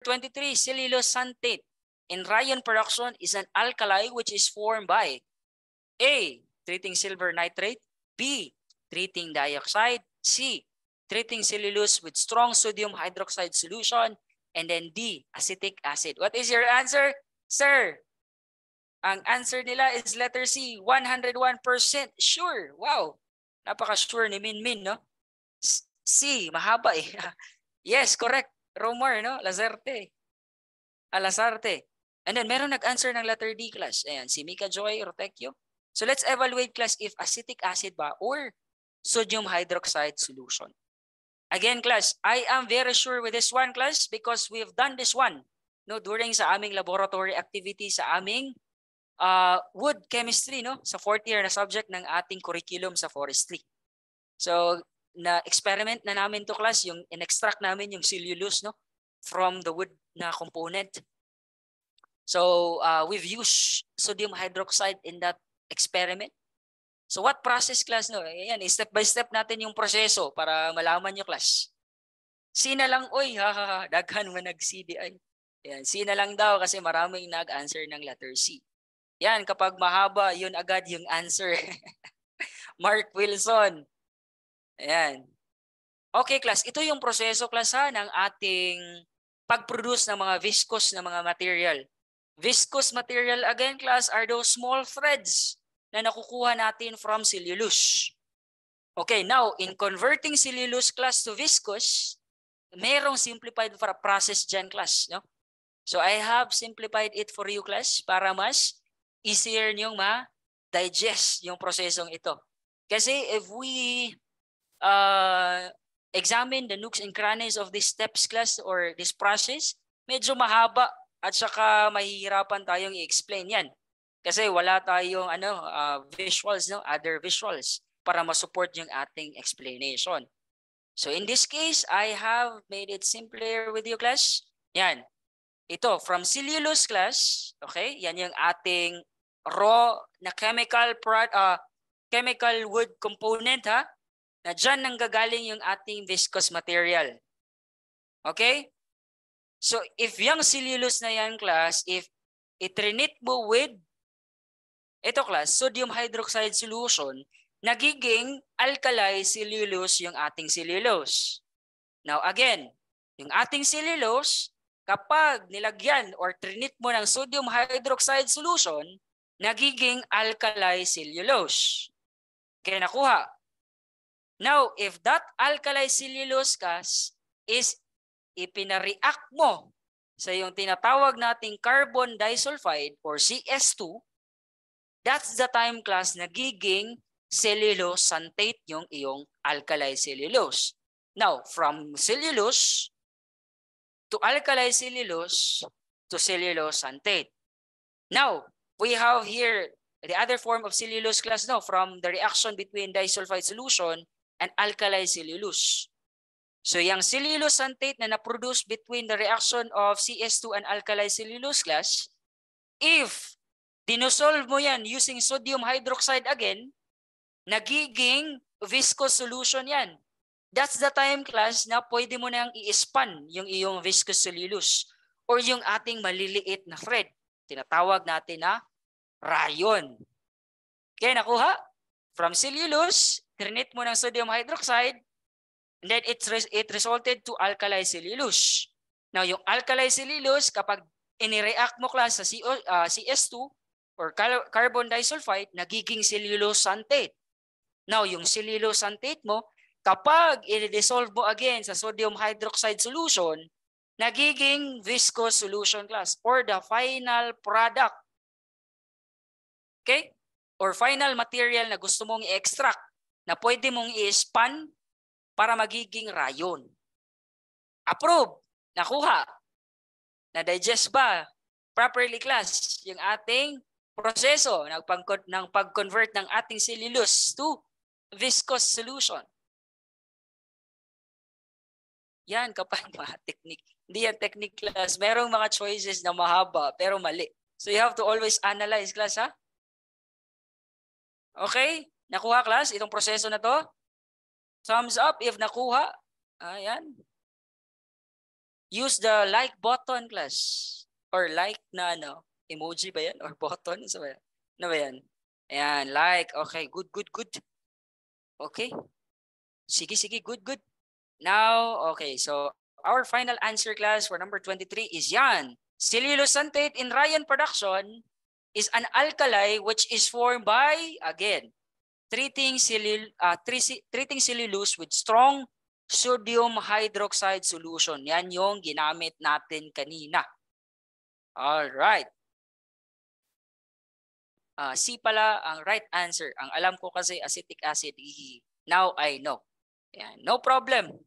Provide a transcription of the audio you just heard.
23, cellulose xanthate in rayon production is an alkali which is formed by A, treating silver nitrate, B, treating dioxide, C, treating cellulose with strong sodium hydroxide solution, and then D, acetic acid. What is your answer, sir? Ang answer nila is letter C, 101% sure. Wow, napaka-sure ni Minmin, no? C, mahaba eh. Yes, correct. Romar, no? Lazarte. Alasarte. And then meron nag-answer ng letter D, class. Ayan, si Mika Joy Rotequio. So let's evaluate, class, if acetic acid ba or sodium hydroxide solution. Again, class, I am very sure with this one, class, because we've done this one no, during sa aming laboratory activity sa aming wood chemistry, no, sa 4th year na subject ng ating curriculum sa forestry. So, na-experiment na namin to, class, yung in-extract namin yung cellulose, no, from the wood na component. So, we've used sodium hydroxide in that experiment. So, what process, class, no? Ayan, step by step natin yung proseso para malaman nyo, class. C na lang, oy, daghan man nag-CDI. Ayan, C na lang daw kasi maraming nag-answer ng letter C. Yan, kapag mahaba, yun agad yung answer. Mark Wilson. Ayan. Okay, class. Ito yung proseso, class, ha, ng ating pag-produce ng mga viscous na mga material. Viscous material, again, class, are those small threads na nakukuha natin from cellulose. Okay, now, in converting cellulose, class, to viscous, merong simplified process dyan, class. No? So, I have simplified it for you, class, para mas easier niyong ma-digest yung prosesong ito. Kasi if we examine the nooks and crannies of this steps, class, or this process, medyo mahaba at saka mahihirapan tayong i-explain yan. Kasi wala tayong visuals, no? Other visuals para ma-support yung ating explanation. So in this case, I have made it simpler with you, class. Yan. Ito, from cellulose, class, okay? Yan yung ating raw na chemical wood component, ha? Na dyan nanggagaling yung ating viscous material. Okay? So, if yung cellulose na yan, class, if itrinit mo with, ito, class, sodium hydroxide solution, nagiging alkali cellulose yung ating cellulose. Now, again, yung ating cellulose, kapag nilagyan or trinit mo ng sodium hydroxide solution, nagiging alkali cellulose. Kaya nakuha. Now, if that alkali cellulose, class, is ipinareact mo sa yung tinatawag nating carbon disulfide or CS2, that's the time, class, nagiging cellulose xanthate yung iyong alkali cellulose. Now, from cellulose to alkali cellulose to cellulose xanthate. Now, we have here the other form of cellulose, class, no, from the reaction between disulfide solution and alkali cellulose. So, yung cellulose xanthate na na-produce between the reaction of CS2 and alkali cellulose, class, if dinosolve mo yan using sodium hydroxide again, nagiging viscous solution yan. That's the time, class, na pwede mo nang i-span yung iyong viscous cellulose or yung ating maliliit na thread. Tinatawag natin na rayon. Okay, nakuha? From cellulose, trinit mo ng sodium hydroxide, and then it resulted to alkali cellulose. Now, yung alkali cellulose, kapag inireact mo, class, sa CS2 or carbon disulfide, nagiging cellulose xanthate. Now, yung cellulose xanthate mo, kapag i-dissolve mo again sa sodium hydroxide solution, nagiging viscous solution, class, or the final product. Okay? Or final material na gusto mong i-extract na pwede mong i-span para magiging rayon. Approve. Nakuha. Na-digest ba properly, class, yung ating proseso ng pag-convert ng ating cellulose to viscous solution? Yan, kapag mga technique. Hindi yan technique, class. Merong mga choices na mahaba pero mali. So you have to always analyze, class, ha? Okay? Nakuha, class, itong proseso na to? Thumbs up if nakuha. Ayan. Use the like button, class. Or like na ano, emoji ba yan? Or button? Ano ba yan? Ano ba yan? Ayan, like. Okay, good, good, good. Okay. Sige, sige, good, good. Now, okay, so our final answer, class, for number 23 is yan. Cellulosantate in Ryan production is an alkali which is formed by, again, treating cellulose with strong sodium hydroxide solution. Yan yung ginamit natin kanina. All right. C pala ang right answer. Ang alam ko kasi acetic acid. Now I know. Yan. No problem.